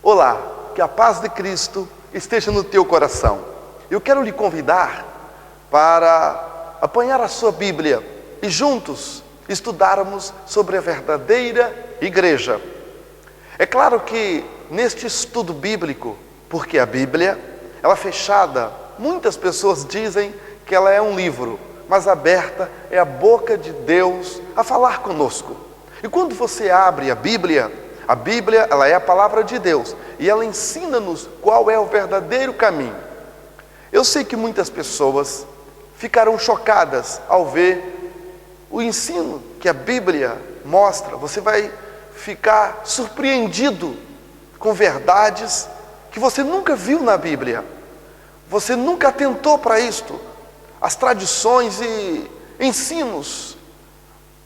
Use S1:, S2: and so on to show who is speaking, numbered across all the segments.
S1: Olá, que a paz de Cristo esteja no teu coração. Eu quero lhe convidar para apanhar a sua Bíblia e juntos estudarmos sobre a verdadeira igreja. É claro que neste estudo bíblico, porque a Bíblia, ela fechada, muitas pessoas dizem que ela é um livro, mas aberta é a boca de Deus a falar conosco. E quando você abre a Bíblia, ela é a palavra de Deus e ela ensina-nos qual é o verdadeiro caminho. Eu sei que muitas pessoas ficarão chocadas ao ver o ensino que a Bíblia mostra. Você vai ficar surpreendido com verdades que você nunca viu na Bíblia. Você nunca atentou para isto. As tradições e ensinos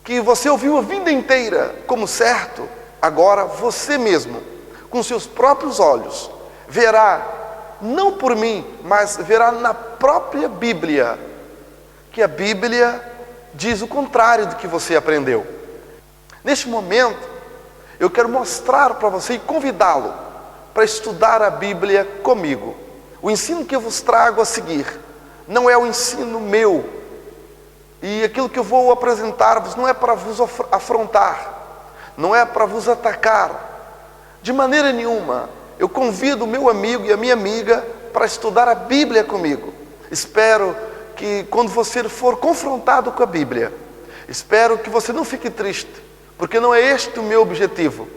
S1: que você ouviu a vida inteira como certo, agora você mesmo, com seus próprios olhos, verá, não por mim, mas verá na própria Bíblia, que a Bíblia diz o contrário do que você aprendeu. Neste momento, eu quero mostrar para você e convidá-lo para estudar a Bíblia comigo. O ensino que eu vos trago a seguir não é o ensino meu, e aquilo que eu vou apresentar-vos não é para vos afrontar, não é para vos atacar, de maneira nenhuma. Eu convido o meu amigo e a minha amiga para estudar a Bíblia comigo. Espero que quando você for confrontado com a Bíblia, espero que você não fique triste, porque não é este o meu objetivo.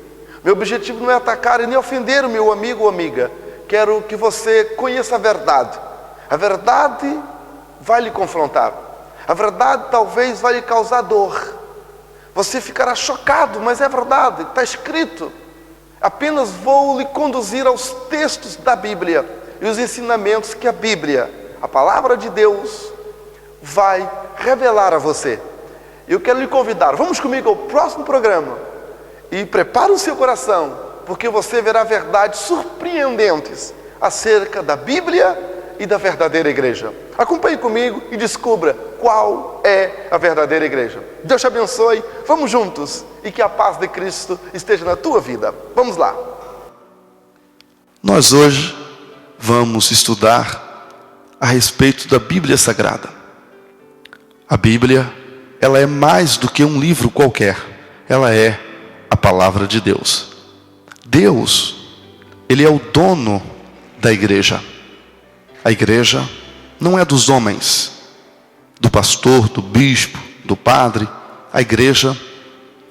S1: Meu objetivo não é atacar e nem ofender o meu amigo ou amiga. Quero que você conheça a verdade. A verdade vai lhe confrontar. A verdade talvez vai lhe causar dor. Você ficará chocado, mas é verdade, está escrito. Apenas vou lhe conduzir aos textos da Bíblia e os ensinamentos que a Bíblia, a palavra de Deus, vai revelar a você. Eu quero lhe convidar, vamos comigo ao próximo programa e prepare o seu coração, porque você verá verdades surpreendentes acerca da Bíblia e da verdadeira igreja. Acompanhe comigo e descubra qual é a verdadeira igreja. Deus te abençoe, vamos juntos e que a paz de Cristo esteja na tua vida. Vamos lá.
S2: Nós hoje vamos estudar a respeito da Bíblia Sagrada. A Bíblia, ela é mais do que um livro qualquer. Ela é a palavra de Deus. Deus, Ele é o dono da igreja. A igreja não é dos homens, do pastor, do bispo, do padre. A igreja,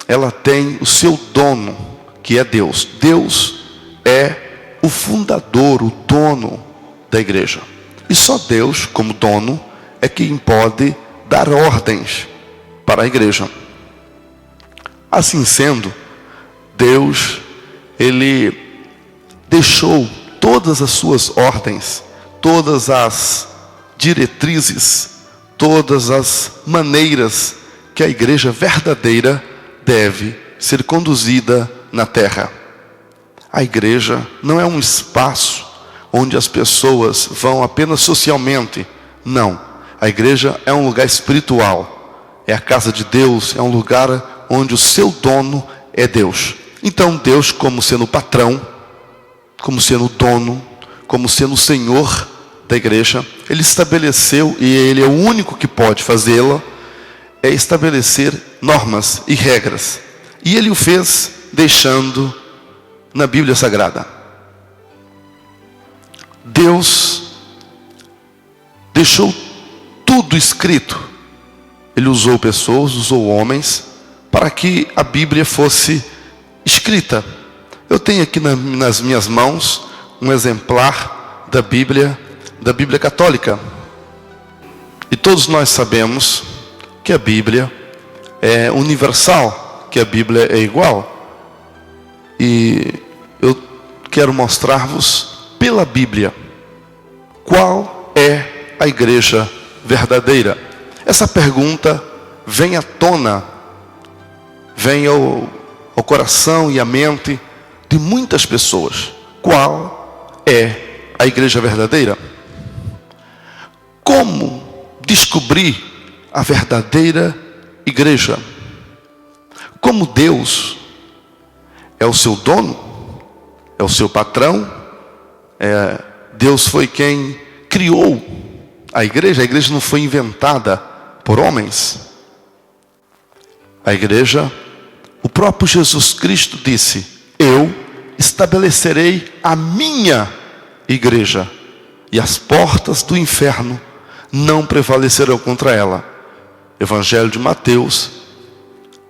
S2: ela tem o seu dono, que é Deus. Deus é o fundador, o dono da igreja. E só Deus, como dono, é quem pode dar ordens para a igreja. Assim sendo, Deus, Ele deixou todas as suas ordens, todas as diretrizes, todas as maneiras que a igreja verdadeira deve ser conduzida na terra. A igreja não é um espaço onde as pessoas vão apenas socialmente. Não, a igreja é um lugar espiritual, é a casa de Deus, é um lugar onde o seu dono é Deus. Então Deus, como sendo o patrão, como sendo o dono, como sendo o Senhor da igreja, Ele estabeleceu, e Ele é o único que pode fazê-la, é estabelecer normas e regras. E Ele o fez deixando na Bíblia Sagrada. Deus deixou tudo escrito. Ele usou pessoas, usou homens, para que a Bíblia fosse escrita. Eu tenho aqui nas minhas mãos um exemplar da Bíblia Católica. E todos nós sabemos que a Bíblia é universal, que a Bíblia é igual. E eu quero mostrar-vos pela Bíblia qual é a igreja verdadeira. Essa pergunta vem à tona, vem ao coração e à mente de muitas pessoas. Qual é a igreja verdadeira? Como descobrir a verdadeira igreja? Como Deus é o seu dono, é o seu patrão. Deus foi quem criou a igreja não foi inventada por homens. A igreja, o próprio Jesus Cristo disse: eu estabelecerei a minha igreja, e as portas do inferno não prevalecerão contra ela. Evangelho de Mateus,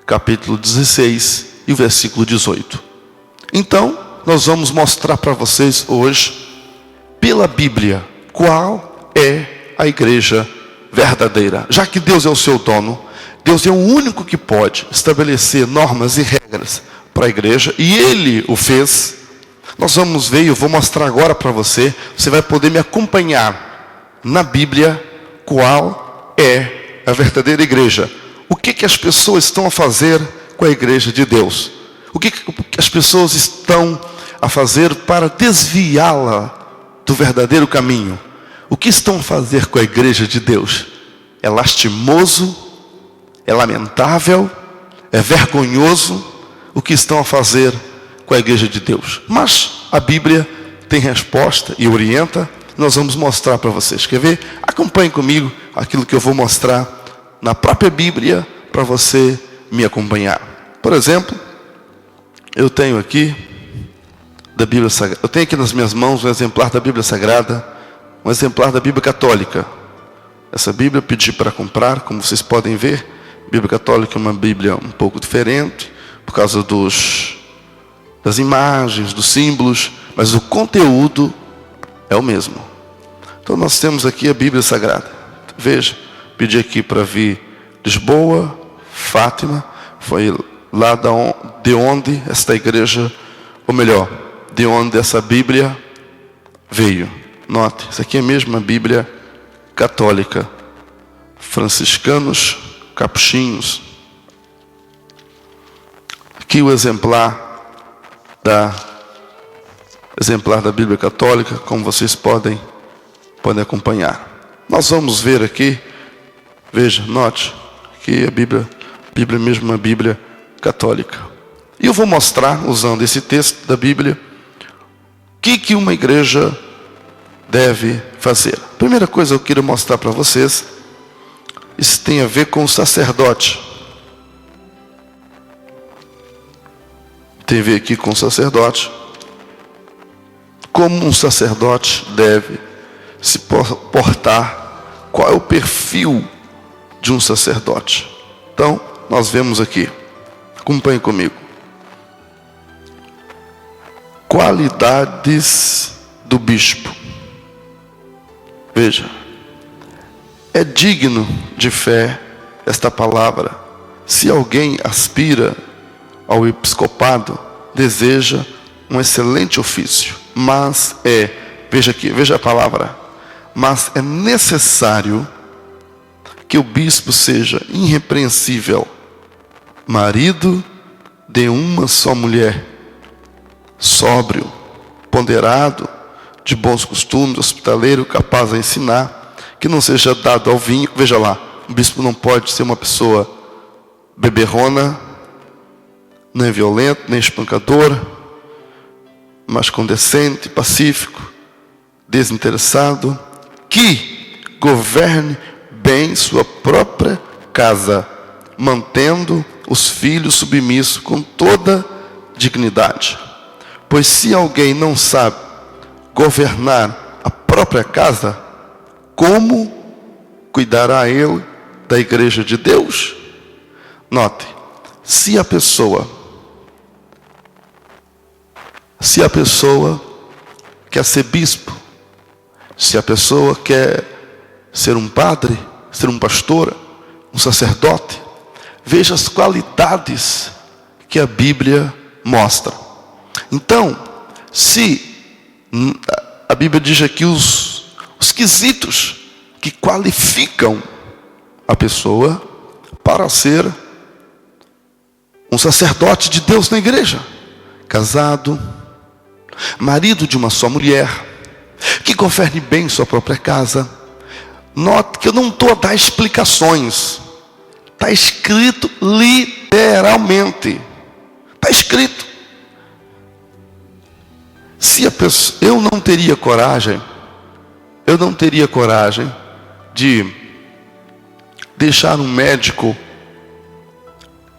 S2: capítulo 16 e o versículo 18. Então, nós vamos mostrar para vocês hoje, pela Bíblia, qual é a igreja verdadeira. Já que Deus é o seu dono, Deus é o único que pode estabelecer normas e regras para a igreja, e Ele o fez. Nós vamos ver, eu vou mostrar agora para você. Você vai poder me acompanhar na Bíblia, qual é a verdadeira igreja. O que as pessoas estão a fazer com a igreja de Deus? O que as pessoas estão a fazer para desviá-la do verdadeiro caminho? O que estão a fazer com a igreja de Deus? É lastimoso, é lamentável, é vergonhoso o que estão a fazer com a igreja de Deus. Mas a Bíblia tem resposta e orienta. Nós vamos mostrar para vocês. Quer ver? Acompanhe comigo aquilo que eu vou mostrar na própria Bíblia para você me acompanhar. Por exemplo, eu tenho aqui da Bíblia Sagrada. Eu tenho aqui nas minhas mãos um exemplar da Bíblia Sagrada, um exemplar da Bíblia Católica. Essa Bíblia eu pedi para comprar, como vocês podem ver. A Bíblia Católica é uma Bíblia um pouco diferente, por causa das imagens, dos símbolos, mas o conteúdo é o mesmo. Então nós temos aqui a Bíblia Sagrada. Veja, pedi aqui para vir Lisboa, Fátima, foi lá de onde esta igreja, ou melhor, de onde essa Bíblia veio. Note, isso aqui é mesmo a Bíblia Católica. Franciscanos, capuchinhos. Aqui o exemplar da Bíblia Católica, como vocês podem acompanhar. Nós vamos ver aqui, veja, note, que a Bíblia mesmo é uma Bíblia Católica. E eu vou mostrar, usando esse texto da Bíblia, o que uma igreja deve fazer. A primeira coisa que eu quero mostrar para vocês, isso tem a ver com o sacerdote. Tem a ver aqui com o sacerdote. Como um sacerdote deve se portar, qual é o perfil de um sacerdote. Então, nós vemos aqui, acompanhe comigo. Qualidades do bispo. Veja, é digno de fé esta palavra. Se alguém aspira ao episcopado, deseja um excelente ofício, mas veja aqui, veja a palavra, mas é necessário que o bispo seja irrepreensível, marido de uma só mulher, sóbrio, ponderado, de bons costumes, hospitaleiro, capaz de ensinar, que não seja dado ao vinho. Veja lá, o bispo não pode ser uma pessoa beberrona, nem violento, nem espancador, mas condescendente, pacífico, desinteressado, que governe bem sua própria casa, mantendo os filhos submissos com toda dignidade. Pois se alguém não sabe governar a própria casa, como cuidará ele da igreja de Deus? Note, se a pessoa quer ser bispo, se a pessoa quer ser um padre, ser um pastor, um sacerdote, veja as qualidades que a Bíblia mostra. Então, se a Bíblia diz aqui os quesitos que qualificam a pessoa para ser um sacerdote de Deus na igreja: casado, marido de uma só mulher, que governe bem sua própria casa. Note que eu não estou a dar explicações, está escrito literalmente, está escrito. eu não teria coragem de deixar um médico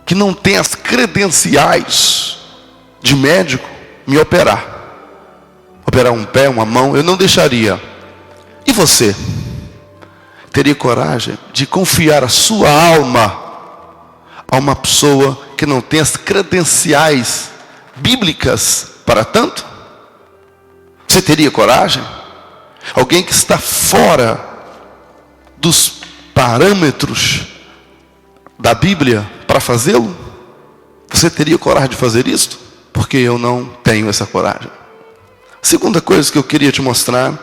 S2: que não tem as credenciais de médico me operar um pé, uma mão. Eu não deixaria. E você teria coragem de confiar a sua alma a uma pessoa que não tem as credenciais bíblicas para tanto? Você teria coragem? Alguém que está fora dos parâmetros da Bíblia para fazê-lo? Você teria coragem de fazer isso? Porque eu não tenho essa coragem. Segunda coisa que eu queria te mostrar,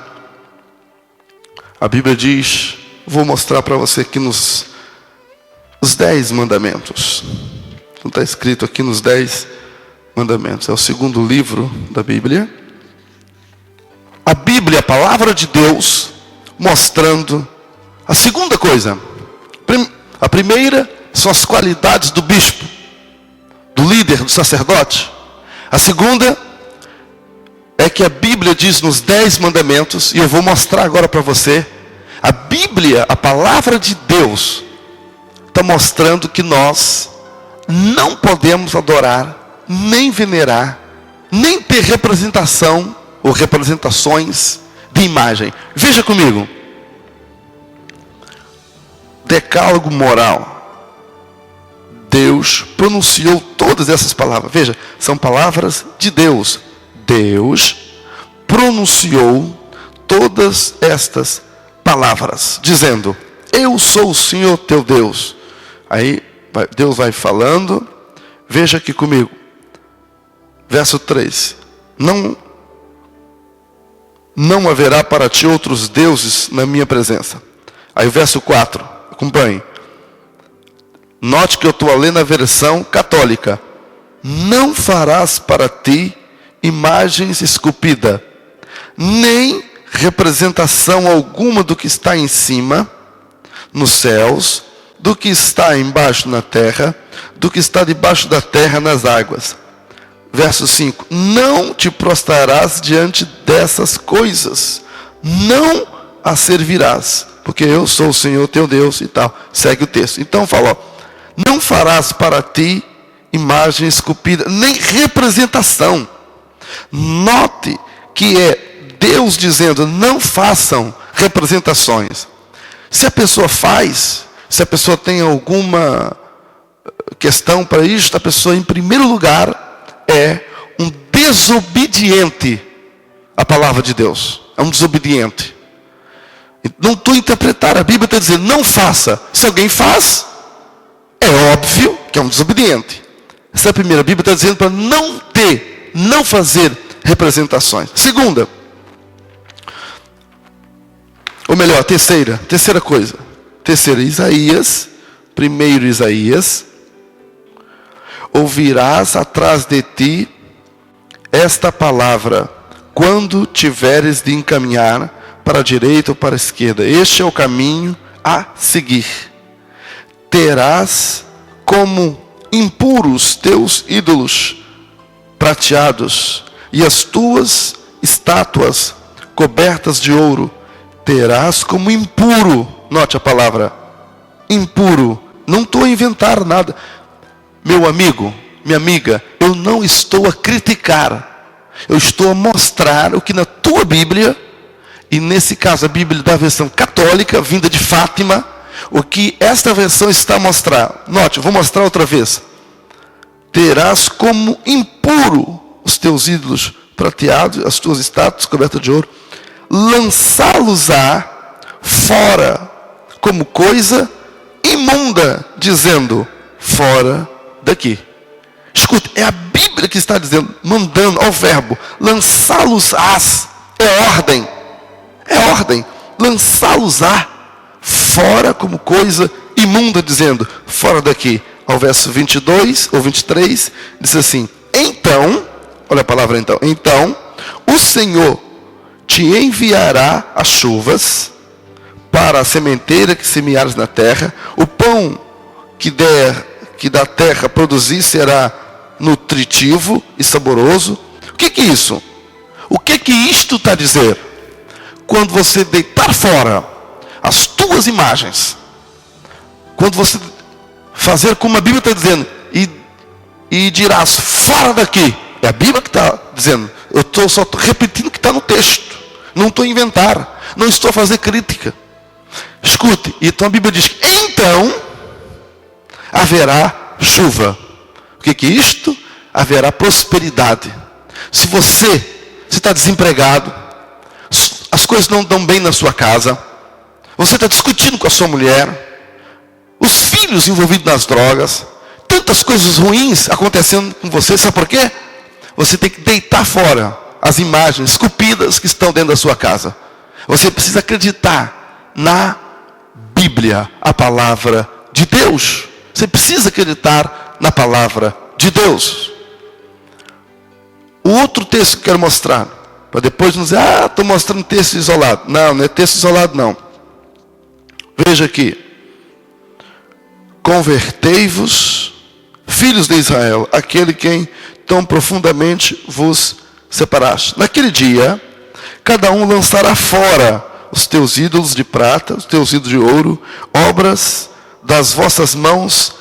S2: a Bíblia diz, vou mostrar para você aqui os 10 mandamentos. Não está escrito aqui nos 10 mandamentos. É o segundo livro da Bíblia. A Bíblia, a palavra de Deus, mostrando a segunda coisa. A primeira são as qualidades do bispo, do líder, do sacerdote. A segunda é que a Bíblia diz nos 10 mandamentos, e eu vou mostrar agora para você, a Bíblia, a palavra de Deus, está mostrando que nós não podemos adorar, nem venerar, nem ter representação ou representações de imagem. Veja comigo. Decálogo moral. Deus pronunciou todas essas palavras. Veja, são palavras de Deus. Deus pronunciou todas estas palavras, dizendo: eu sou o Senhor teu Deus. Aí Deus vai falando. Veja aqui comigo. Verso 3. Não haverá para ti outros deuses na minha presença. Aí o verso 4, acompanhe. Note que eu estou lendo a versão católica. Não farás para ti imagens esculpidas, nem representação alguma do que está em cima, nos céus, do que está embaixo na terra, do que está debaixo da terra nas águas. Verso 5. Não te prostrarás diante dessas coisas, não as servirás, porque eu sou o Senhor teu Deus e tal. Segue o texto. Então fala, não farás para ti imagem esculpida, nem representação. Note que é Deus dizendo, não façam representações. Se a pessoa faz, se a pessoa tem alguma questão para isso, a pessoa em primeiro lugar é um desobediente à palavra de Deus. É um desobediente. Não estou interpretando, a Bíblia está dizendo, não faça. Se alguém faz, é óbvio que é um desobediente. Essa é a primeira. A Bíblia está dizendo para não fazer representações. Segunda, ou melhor, terceira coisa. Isaías, primeiro Isaías. Ouvirás atrás de ti esta palavra, quando tiveres de encaminhar para a direita ou para a esquerda. Este é o caminho a seguir. Terás como impuros teus ídolos prateados, e as tuas estátuas cobertas de ouro. Terás como impuro. Note a palavra impuro. Não estou a inventar nada. Meu amigo, minha amiga, eu não estou a criticar. Eu estou a mostrar o que na tua Bíblia, e nesse caso a Bíblia da versão católica, vinda de Fátima, o que esta versão está a mostrar. Note, eu vou mostrar outra vez. Terás como impuro os teus ídolos prateados, as tuas estátuas cobertas de ouro. Lançá-los-á fora como coisa imunda, dizendo, fora daqui. Escute, é a Bíblia que está dizendo, mandando ao verbo, lançá-los-ás, é ordem, lançá-los-á fora como coisa imunda, dizendo, fora daqui. Ao verso 22 ou 23, diz assim, então, olha a palavra então, o Senhor te enviará as chuvas para a sementeira que semeares na terra, o pão que da terra produzir será nutritivo e saboroso. O que é isso? O que isto está a dizer? Quando você deitar fora as tuas imagens, quando você fazer como a Bíblia está dizendo, e dirás, fora daqui, é a Bíblia que está dizendo, eu estou só repetindo o que está no texto, não estou a inventar, não estou a fazer crítica. Escute, então a Bíblia diz, então haverá chuva. O que é isto? Haverá prosperidade. Se você está desempregado, as coisas não dão bem na sua casa, você está discutindo com a sua mulher, os filhos envolvidos nas drogas, tantas coisas ruins acontecendo com você, sabe por quê? Você tem que deitar fora as imagens esculpidas que estão dentro da sua casa. Você precisa acreditar na Bíblia, a palavra de Deus. Você precisa acreditar na palavra de Deus. O outro texto que eu quero mostrar, para depois não dizer, estou mostrando texto isolado. Não, não é texto isolado não. Veja aqui. Convertei-vos, filhos de Israel, aquele quem tão profundamente vos separaste. Naquele dia, cada um lançará fora os teus ídolos de prata, os teus ídolos de ouro, obras das vossas mãos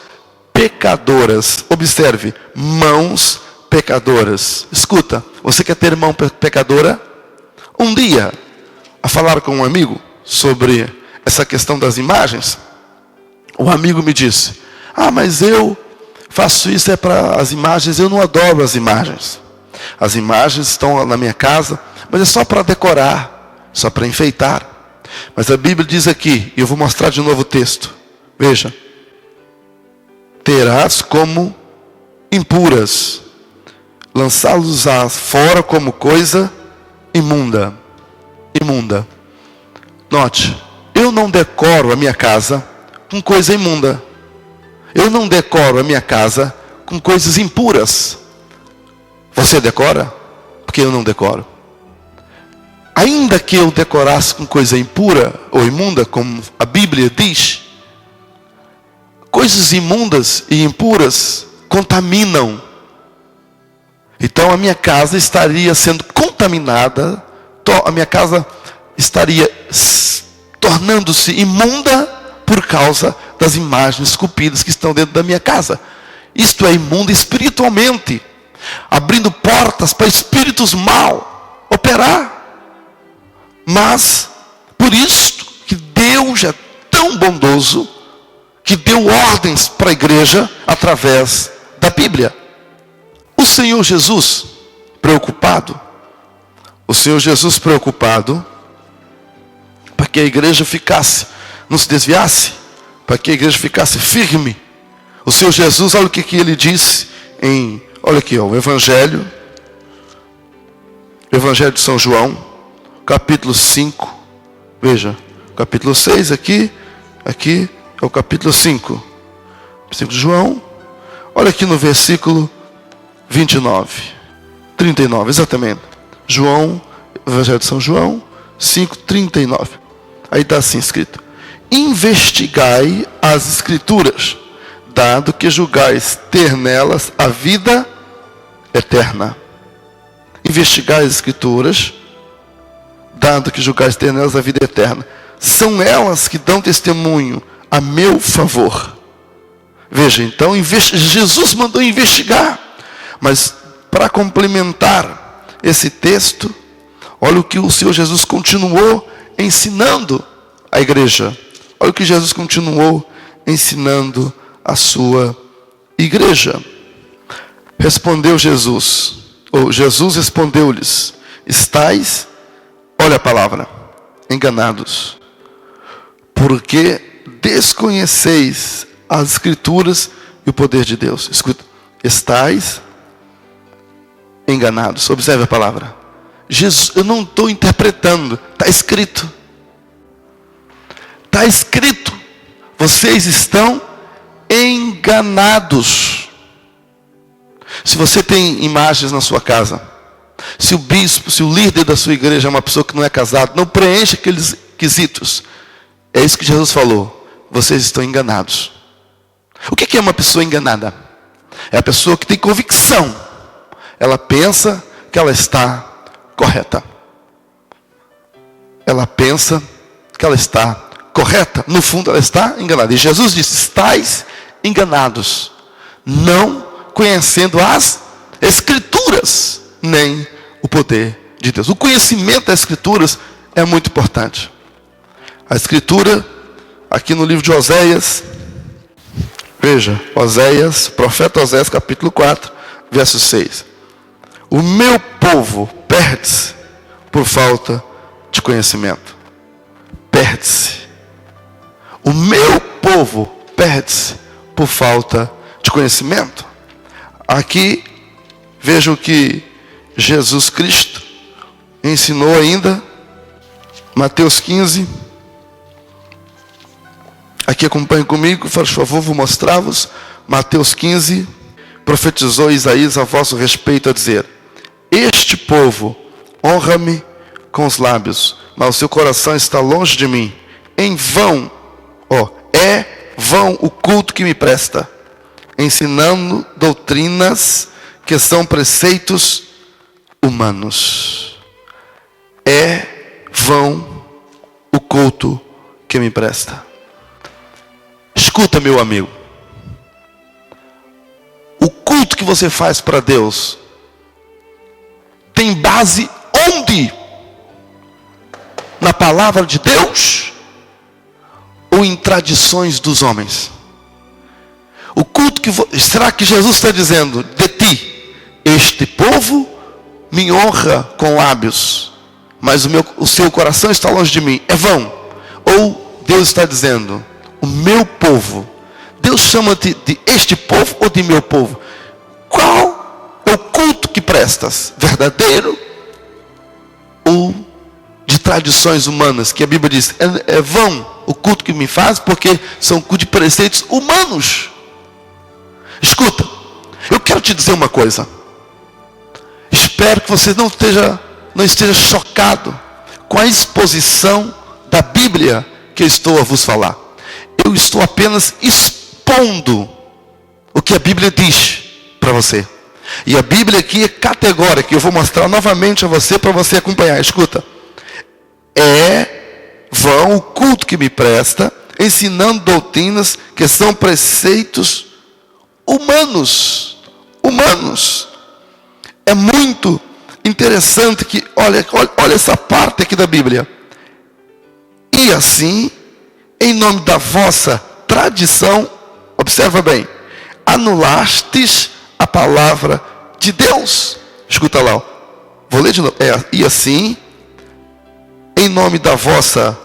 S2: pecadoras. Observe, mãos pecadoras. Escuta, você quer ter mão pecadora? Um dia, a falar com um amigo sobre essa questão das imagens, o amigo me disse, mas eu faço isso para as imagens, eu não adoro as imagens. As imagens estão na minha casa, mas é só para decorar, só para enfeitar. Mas a Bíblia diz aqui, e eu vou mostrar de novo o texto. Veja. Terás como impuras, lançá-los fora como coisa imunda. Imunda. Note, eu não decoro a minha casa com coisa imunda. Eu não decoro a minha casa com coisas impuras. Você decora? Porque eu não decoro. Ainda que eu decorasse com coisa impura ou imunda, como a Bíblia diz, coisas imundas e impuras contaminam. Então a minha casa estaria sendo contaminada, a minha casa estaria tornando-se imunda por causa das imagens esculpidas que estão dentro da minha casa. Isto é imundo espiritualmente, abrindo portas para espíritos mal operar. Mas, por isso que Deus é tão bondoso, que deu ordens para a igreja através da Bíblia. O Senhor Jesus preocupado para que a igreja não se desviasse, para que a igreja ficasse firme. O Senhor Jesus, olha o que ele disse olha aqui, o Evangelho de São João, capítulo 5, veja, capítulo 6 aqui é o capítulo 5, versículo de João, olha aqui no versículo 39, exatamente, Evangelho de São João, 5:39, aí está assim escrito, investigai as Escrituras, dado que julgais ter nelas a vida eterna. Investigai as Escrituras, dado que julgais ter nelas a vida eterna. São elas que dão testemunho a meu favor. Veja, então, Jesus mandou investigar. Mas, para complementar esse texto, olha o que o Senhor Jesus continuou ensinando a igreja. Olha o que Jesus continuou ensinando a sua igreja. Respondeu Jesus, ou Jesus respondeu-lhes, estais, olha a palavra, enganados, porque desconheceis as Escrituras e o poder de Deus. Escuta, estais enganados. Observe a palavra. Jesus, eu não estou interpretando, está escrito. Está escrito. Vocês estão enganados. Se você tem imagens na sua casa, se o bispo, se o líder da sua igreja é uma pessoa que não é casado, não preenche aqueles quesitos, é isso que Jesus falou, vocês estão enganados. O que é uma pessoa enganada? É a pessoa que tem convicção, ela pensa que ela está correta. Ela pensa que ela está correta. No fundo, ela está enganada. E Jesus disse: estáis enganados, não conhecendo as Escrituras, nem o poder de Deus. O conhecimento das Escrituras é muito importante. A Escritura, aqui no livro de Oséias, veja, Oséias, profeta Oséias, capítulo 4, verso 6. O meu povo perde-se por falta de conhecimento. Perde-se. O meu povo perde-se por falta de conhecimento. Aqui, veja o que Jesus Cristo ensinou ainda. Mateus 15. Aqui acompanhe comigo, por favor, vou mostrar-vos. Mateus 15. Profetizou Isaías a vosso respeito a dizer: este povo honra-me com os lábios, mas o seu coração está longe de mim. Em vão, é vão o culto que me presta, ensinando doutrinas que são preceitos humanos. É vão o culto que me presta. Escuta, meu amigo. O culto que você faz para Deus tem base onde? Na palavra de Deus ou em tradições dos homens? O culto será que Jesus está dizendo de ti: este povo me honra com lábios, mas o seu coração está longe de mim, é vão? Ou Deus está dizendo: o meu povo, Deus chama-te de este povo ou de meu povo? Qual é o culto que prestas? Verdadeiro ou de tradições humanas? Que a Bíblia diz, é vão o culto que me faz, porque são culto de preceitos humanos. Escuta, eu quero te dizer uma coisa. Espero que você não esteja chocado com a exposição da Bíblia que eu estou a vos falar. Eu estou apenas expondo o que a Bíblia diz para você. E a Bíblia aqui é categórica. Eu vou mostrar novamente a você para você acompanhar. Escuta. É vão o culto que me presta, ensinando doutrinas que são preceitos humanos. Humanos. É muito interessante que, olha essa parte aqui da Bíblia. E assim, em nome da vossa tradição, observa bem, anulastes a palavra de Deus. Escuta lá, vou ler de novo. E assim, em nome da vossa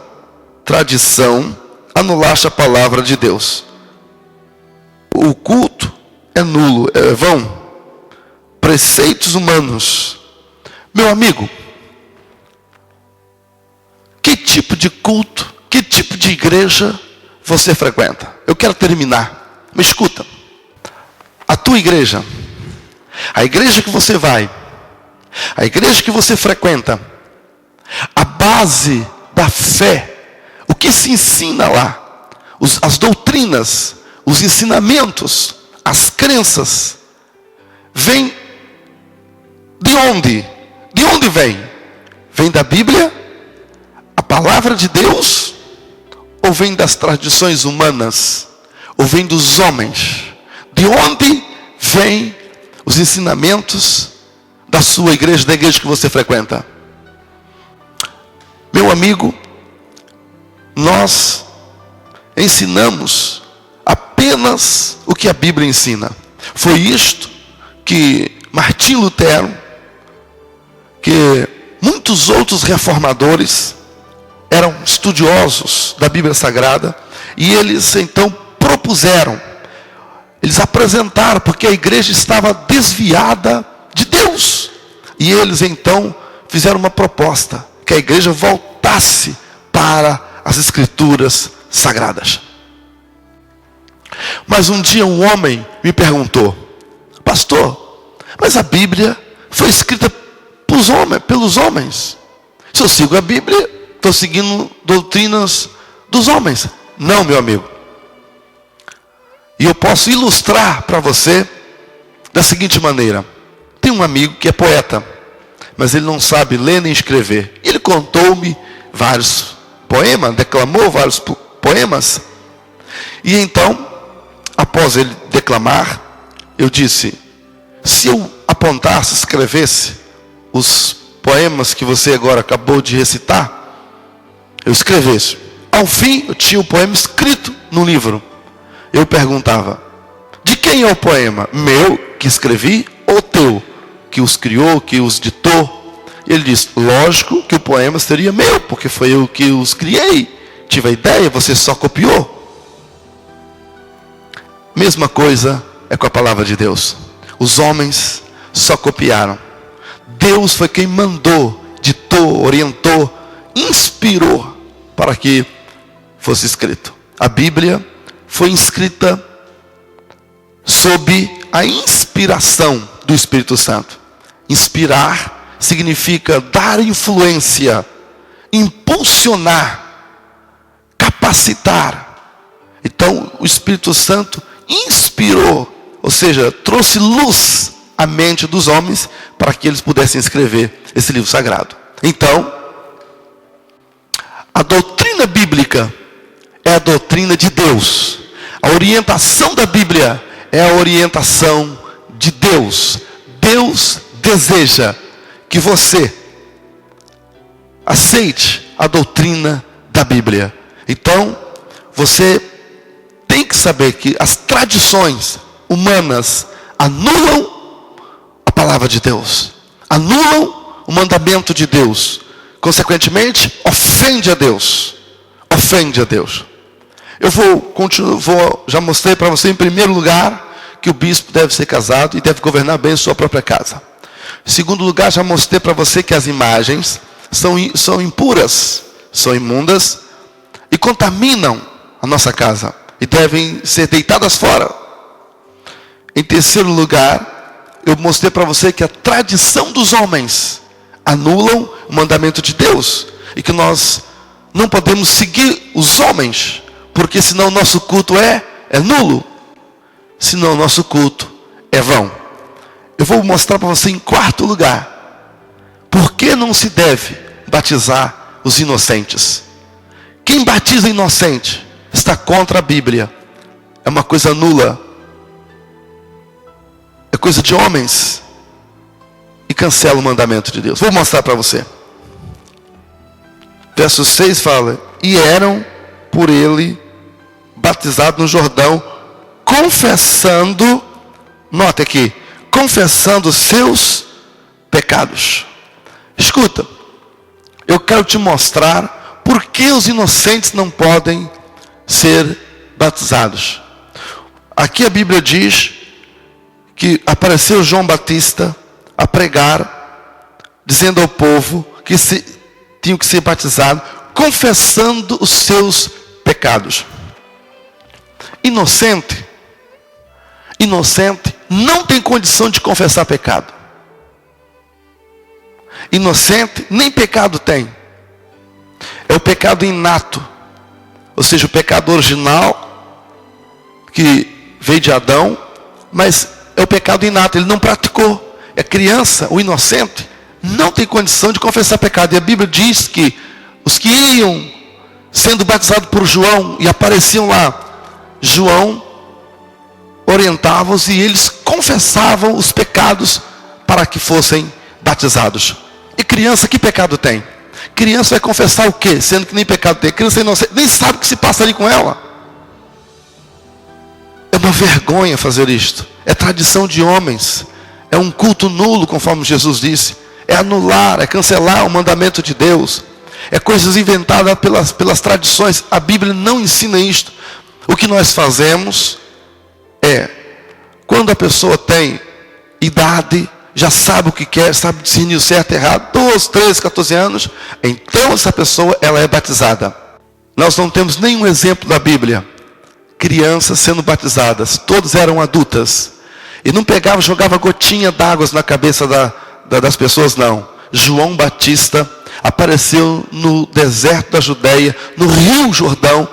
S2: tradição, anulaste a palavra de Deus. O culto é nulo, é vão. Preceitos humanos. Meu amigo, que tipo de culto, que tipo de igreja você frequenta? Eu quero terminar. Me escuta. A tua igreja, a igreja que você vai, a igreja que você frequenta, a base da fé, o que se ensina lá, as doutrinas, os ensinamentos, as crenças, vem de onde? De onde vem? Vem da Bíblia? A palavra de Deus? Ou vem das tradições humanas? Ou vem dos homens? De onde vem os ensinamentos da sua igreja, da igreja que você frequenta? Meu amigo, nós ensinamos apenas o que a Bíblia ensina. Foi isto que Martim Lutero, que muitos outros reformadores eram estudiosos da Bíblia Sagrada, e eles então propuseram, eles apresentaram, porque a igreja estava desviada de Deus, e eles então fizeram uma proposta, que a igreja voltasse para as Escrituras Sagradas. Mas um dia um homem me perguntou: pastor, mas a Bíblia foi escrita pelos homens. Se eu sigo a Bíblia, estou seguindo doutrinas dos homens. Não, meu amigo. E eu posso ilustrar para você da seguinte maneira. Tem um amigo que é poeta. mas ele não sabe ler nem escrever. Ele contou-me vários poemas, declamou vários poemas. E então, após ele declamar, eu disse: se eu apontasse, escrevesse os poemas que você agora acabou de recitar, eu escrevesse. Ao fim, eu tinha o poema escrito no livro. Eu perguntava: de quem é o poema? Meu, que escrevi, ou teu, que os criou, que os ditou? Ele disse: lógico que o poema seria meu, porque foi eu que os criei. Tive a ideia, você só copiou. Mesma coisa é com a palavra de Deus. Os homens só copiaram. Deus foi quem mandou, ditou, orientou, inspirou para que fosse escrito. A Bíblia foi escrita sob a inspiração do Espírito Santo. Inspirar significa dar influência, impulsionar, capacitar. Então o Espírito Santo inspirou, ou seja, trouxe luz à mente dos homens para que eles pudessem escrever esse livro sagrado. Então, a doutrina bíblica é a doutrina de Deus. A orientação da Bíblia é a orientação de Deus. Deus deseja que você aceite a doutrina da Bíblia. Então, você tem que saber que as tradições humanas anulam a palavra de Deus, anulam o mandamento de Deus, consequentemente ofende a Deus, ofende a Deus. Eu já mostrei para você em primeiro lugar que o bispo deve ser casado e deve governar bem a sua própria casa. Em segundo lugar, já mostrei para você que as imagens são impuras, são imundas e contaminam a nossa casa e devem ser deitadas fora. Em terceiro lugar, eu mostrei para você que a tradição dos homens anulam o mandamento de Deus e que nós não podemos seguir os homens, porque senão o nosso culto é nulo, senão o nosso culto é vão. Eu vou mostrar para você em quarto lugar por que não se deve batizar os inocentes. Quem batiza inocente está contra a Bíblia, é uma coisa nula, é coisa de homens e cancela o mandamento de Deus. Vou mostrar para você. Verso 6 fala: e eram por ele batizados no Jordão, confessando, note aqui, confessando os seus pecados. Escuta, eu quero te mostrar por que os inocentes não podem ser batizados. Aqui a Bíblia diz que apareceu João Batista a pregar, dizendo ao povo que tinham que ser batizados, confessando os seus pecados. Inocente não tem condição de confessar pecado. Inocente nem pecado tem. É o pecado inato, ou seja, o pecado original que veio de Adão, mas é o pecado inato, ele não praticou. É criança, o inocente não tem condição de confessar pecado. E a Bíblia diz que os que iam sendo batizados por João e apareciam lá, João orientava-os e eles confessavam os pecados para que fossem batizados. E criança, que pecado tem? Criança vai confessar o quê? Sendo que nem pecado tem. Criança inocente nem sabe o que se passa ali com ela. É uma vergonha fazer isto. É tradição de homens. É um culto nulo, conforme Jesus disse. É anular, é cancelar o mandamento de Deus. É coisas inventadas pelas tradições. A Bíblia não ensina isto. O que nós fazemos é, quando a pessoa tem idade, já sabe o que quer, sabe discernir o certo e errado, 12, 13, 14 anos, então essa pessoa, ela é batizada. Nós não temos nenhum exemplo da Bíblia, crianças sendo batizadas, todas eram adultas, e não pegava, jogava gotinha d'água na cabeça das pessoas, não. João Batista apareceu no deserto da Judéia, no Rio Jordão,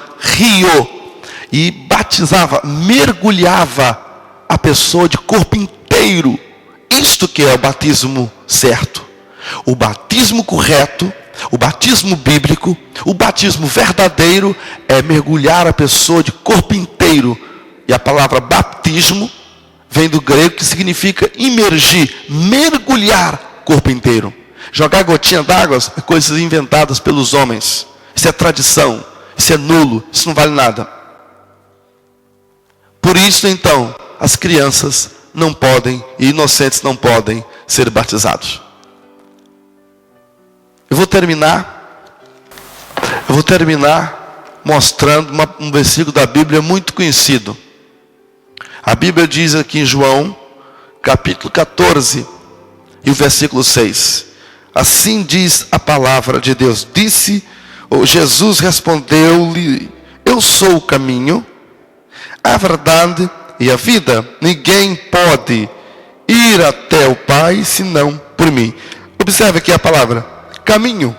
S2: e batizava, mergulhava a pessoa de corpo inteiro. Isto que é o batismo certo. O batismo correto, o batismo bíblico, o batismo verdadeiro é mergulhar a pessoa de corpo inteiro. E a palavra batismo vem do grego, que significa imergir, mergulhar corpo inteiro. Jogar gotinha d'água é coisas inventadas pelos homens. Isso é tradição, isso é nulo, isso não vale nada. Por isso, então, as crianças não podem, e inocentes não podem ser batizados. Eu vou terminar mostrando um versículo da Bíblia muito conhecido. A Bíblia diz aqui em João, capítulo 14, e o versículo 6. Assim diz a palavra de Deus. Jesus respondeu-lhe: eu sou o caminho, a verdade e a vida. Ninguém pode ir até o Pai senão por mim. Observe aqui a palavra caminho.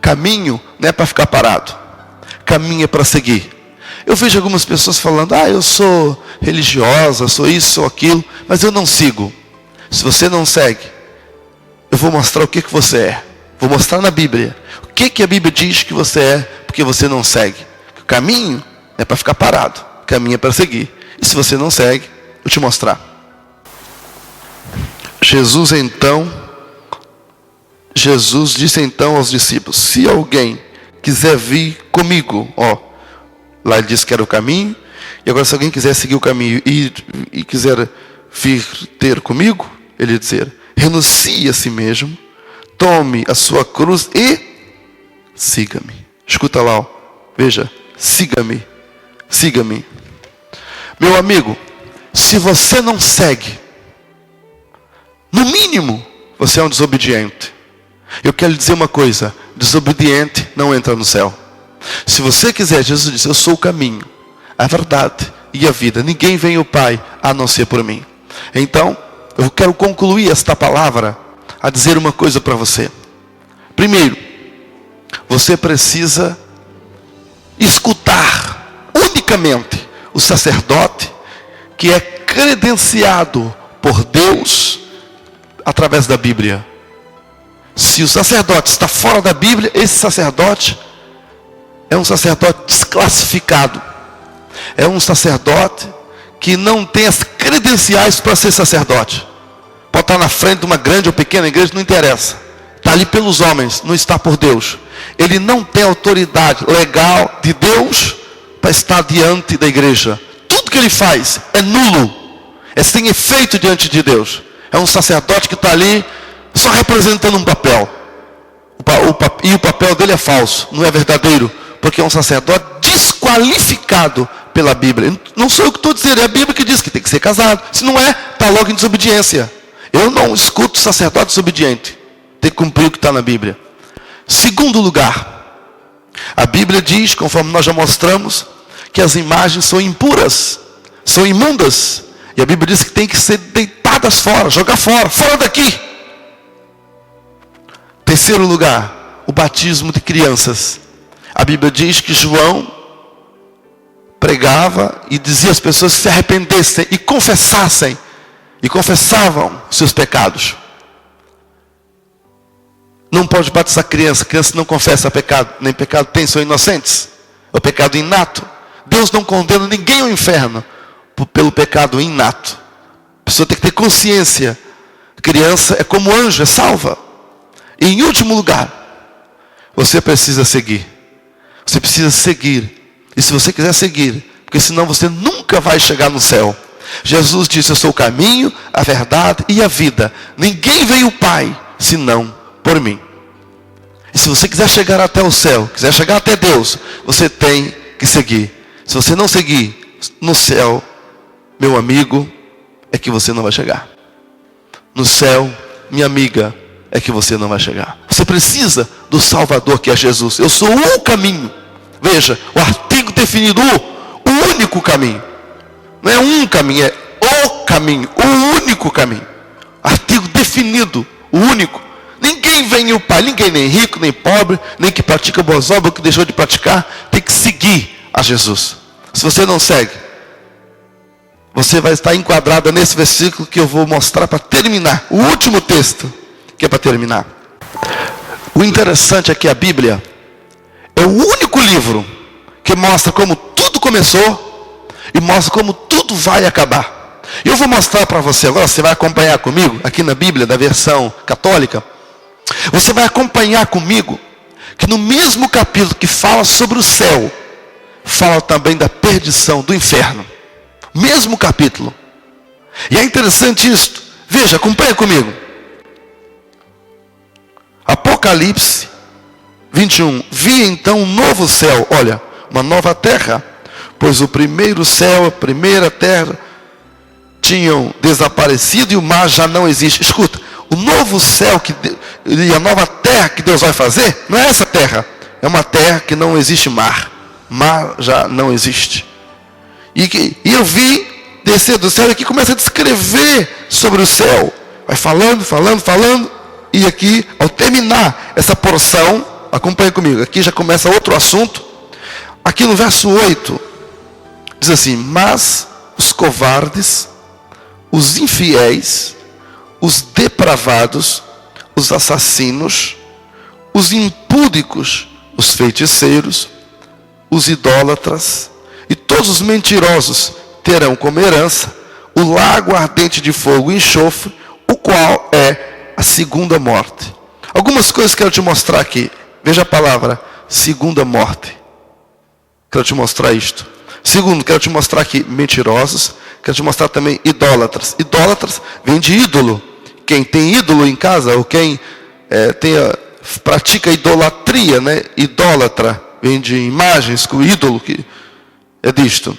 S2: Caminho não é para ficar parado. Caminho é para seguir. Eu vejo algumas pessoas falando: eu sou religiosa, sou isso, sou aquilo, mas eu não sigo. Se você não segue, eu vou mostrar o que você é. Vou mostrar na Bíblia o que a Bíblia diz que você é, porque você não segue. O caminho não é para ficar parado. O caminho é para seguir. E se você não segue, eu vou te mostrar. Jesus disse então aos discípulos: se alguém quiser vir comigo, lá ele disse que era o caminho, e agora se alguém quiser seguir o caminho e quiser vir ter comigo, ele dizer: renuncie a si mesmo, tome a sua cruz e siga-me. Escuta lá, veja, siga-me, siga-me. Meu amigo, se você não segue, no mínimo, você é um desobediente. Eu quero lhe dizer uma coisa: desobediente não entra no céu. Se você quiser, Jesus disse: eu sou o caminho, a verdade e a vida. Ninguém vem ao Pai a não ser por mim. Então, eu quero concluir esta palavra a dizer uma coisa para você. Primeiro, você precisa escutar unicamente o sacerdote que é credenciado por Deus através da Bíblia. Se o sacerdote está fora da Bíblia, esse sacerdote é um sacerdote desclassificado. É um sacerdote que não tem as credenciais para ser sacerdote. Pode estar na frente de uma grande ou pequena igreja, não interessa. Está ali pelos homens, não está por Deus. Ele não tem autoridade legal de Deus para estar diante da igreja. Tudo que ele faz é nulo, é sem efeito diante de Deus. É um sacerdote que está ali só representando um papel. E o papel dele é falso, não é verdadeiro, porque é um sacerdote desqualificado pela Bíblia. Não sou eu que estou dizendo, é a Bíblia que diz que tem que ser casado. Se não é, está logo em desobediência. Eu não escuto sacerdote desobediente. Tem que cumprir o que está na Bíblia. Segundo lugar, a Bíblia diz, conforme nós já mostramos, que as imagens são impuras, são imundas. E a Bíblia diz que tem que ser deitadas fora, jogar fora, fora daqui. Terceiro lugar, o batismo de crianças. A Bíblia diz que João pregava e dizia às pessoas que se arrependessem e confessassem, e confessavam seus pecados. Não pode batizar criança não confessa pecado, nem pecado tem, são inocentes. É o pecado inato. Deus não condena ninguém ao inferno pelo pecado inato. A pessoa tem que ter consciência. A criança é como anjo, é salva. E em último lugar, você precisa seguir. Você precisa seguir. E se você quiser seguir, porque senão você nunca vai chegar no céu. Jesus disse: eu sou o caminho, a verdade e a vida. Ninguém veio ao Pai senão por mim. E se você quiser chegar até o céu, quiser chegar até Deus, você tem que seguir. Se você não seguir no céu, meu amigo, é que você não vai chegar. No céu, minha amiga, é que você não vai chegar. Você precisa do Salvador, que é Jesus. Eu sou o caminho. Veja, o artigo definido, o único caminho. Não é um caminho, é o caminho, o único caminho. Artigo definido, o único. Ninguém vem ao Pai, ninguém, nem rico, nem pobre, nem que pratica boas obras, que deixou de praticar, tem que seguir a Jesus. Se você não segue, você vai estar enquadrada nesse versículo que eu vou mostrar para terminar. O último texto, que é para terminar. O interessante é que a Bíblia é o único livro que mostra como tudo começou e mostra como tudo vai acabar. Eu vou mostrar para você agora, você vai acompanhar comigo, aqui na Bíblia, da versão católica. Você vai acompanhar comigo, que no mesmo capítulo que fala sobre o céu, fala também da perdição, do inferno. Mesmo capítulo. E é interessante isto. Veja, acompanha comigo. Apocalipse 21. Vi então um novo céu, olha, uma nova terra, pois o primeiro céu, a primeira terra tinham desaparecido e o mar já não existe. Escuta, o novo céu e a nova terra que Deus vai fazer, não é essa terra, é uma terra que não existe mar. Mar já não existe. E eu vi descer do céu, e aqui começa a descrever sobre o céu. Vai falando. E aqui, ao terminar essa porção, acompanha comigo, aqui já começa outro assunto. Aqui no verso 8, diz assim: mas os covardes, os infiéis, os depravados, os assassinos, os impúdicos, os feiticeiros, os idólatras e todos os mentirosos terão como herança o lago ardente de fogo e enxofre, o qual é a segunda morte. Algumas coisas quero te mostrar aqui. Veja a palavra segunda morte. Quero te mostrar isto. Segundo, quero te mostrar aqui mentirosos. Quero te mostrar também idólatras. Idólatras vem de ídolo. Quem tem ídolo em casa, ou quem pratica idolatria, né? Idólatra vem de imagens, com o ídolo que é disto.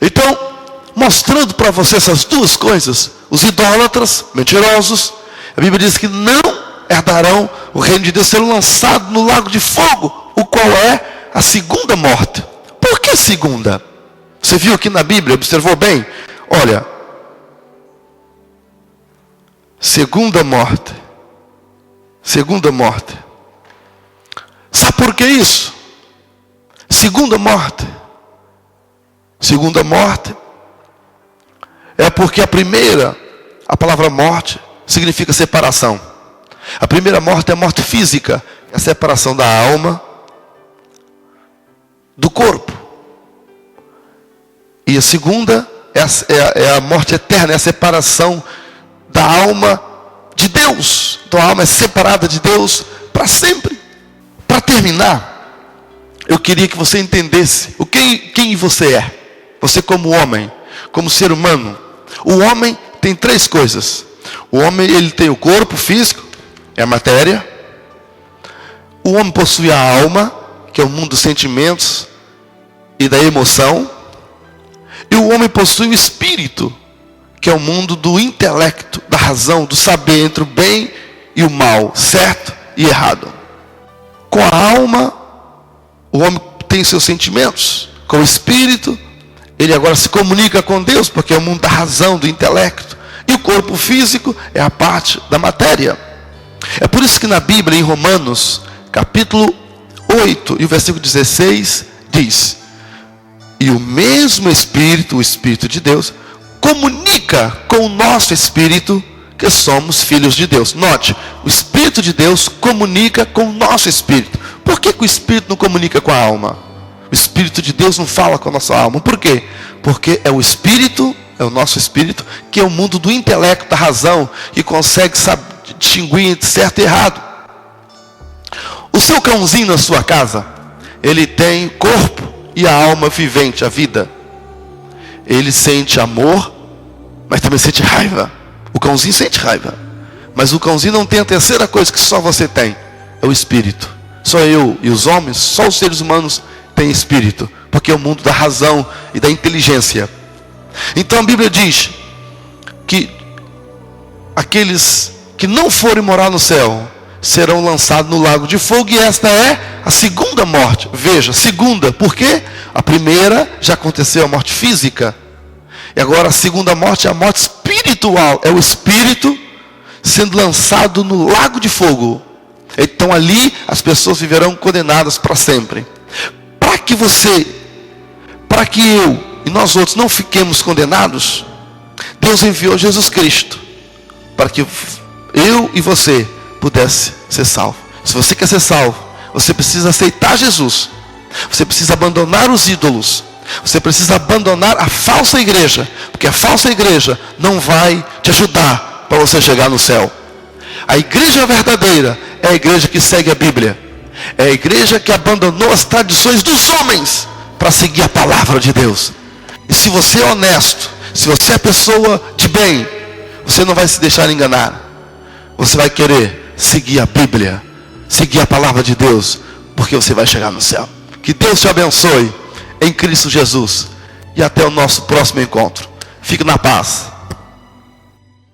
S2: Então, mostrando para você essas duas coisas, os idólatras, mentirosos, a Bíblia diz que não herdarão o reino de Deus, serão lançados no lago de fogo, o qual é a segunda morte. Por que segunda? Você viu aqui na Bíblia, observou bem? Olha, segunda morte. Segunda morte. Sabe por que isso? Segunda morte. Segunda morte é porque a palavra morte significa separação. A primeira morte é a morte física, é a separação da alma do corpo. E a segunda é a morte eterna, é a separação da alma de Deus. Então a alma é separada de Deus para sempre. Para terminar, eu queria que você entendesse quem você é. Você como homem, como ser humano. O homem tem três coisas. O homem, ele tem o corpo físico, é a matéria. O homem possui a alma, que é o mundo dos sentimentos e da emoção. E o homem possui o espírito, que é o mundo do intelecto, da razão, do saber entre o bem e o mal, certo e errado. Com a alma, o homem tem seus sentimentos. Com o espírito, ele agora se comunica com Deus, porque é o mundo da razão, do intelecto. E o corpo físico é a parte da matéria. É por isso que na Bíblia, em Romanos, capítulo 8, e o versículo 16, diz: e o mesmo Espírito, o Espírito de Deus, comunica com o nosso espírito que somos filhos de Deus. Note, o Espírito de Deus comunica com o nosso espírito. Por que o Espírito não comunica com a alma? O Espírito de Deus não fala com a nossa alma. Por quê? Porque é o Espírito, é o nosso espírito, que é o mundo do intelecto, da razão, que consegue distinguir entre certo e errado. O seu cãozinho na sua casa, ele tem corpo e a alma vivente, a vida. Ele sente amor, mas também sente raiva. O cãozinho sente raiva. Mas o cãozinho não tem a terceira coisa que só você tem. É o espírito. Só eu e os homens, só os seres humanos têm espírito. Porque é o mundo da razão e da inteligência. Então a Bíblia diz que aqueles que não forem morar no céu serão lançados no lago de fogo, e esta é a segunda morte. Veja, segunda, por quê? A primeira já aconteceu, a morte física. E agora a segunda morte é a morte espiritual. É o espírito sendo lançado no lago de fogo. Então ali as pessoas viverão condenadas para sempre. Para que eu e nós outros não fiquemos condenados, Deus enviou Jesus Cristo para que eu e você pudesse ser salvo. Se você quer ser salvo, você precisa aceitar Jesus. Você precisa abandonar os ídolos. Você precisa abandonar a falsa igreja, porque a falsa igreja não vai te ajudar para você chegar no céu. A igreja verdadeira é a igreja que segue a Bíblia. É a igreja que abandonou as tradições dos homens para seguir a palavra de Deus. E se você é honesto, se você é pessoa de bem, você não vai se deixar enganar. Você vai querer seguir a Bíblia, seguir a palavra de Deus, porque você vai chegar no céu. Que Deus te abençoe em Cristo Jesus. E até o nosso próximo encontro. Fique na paz.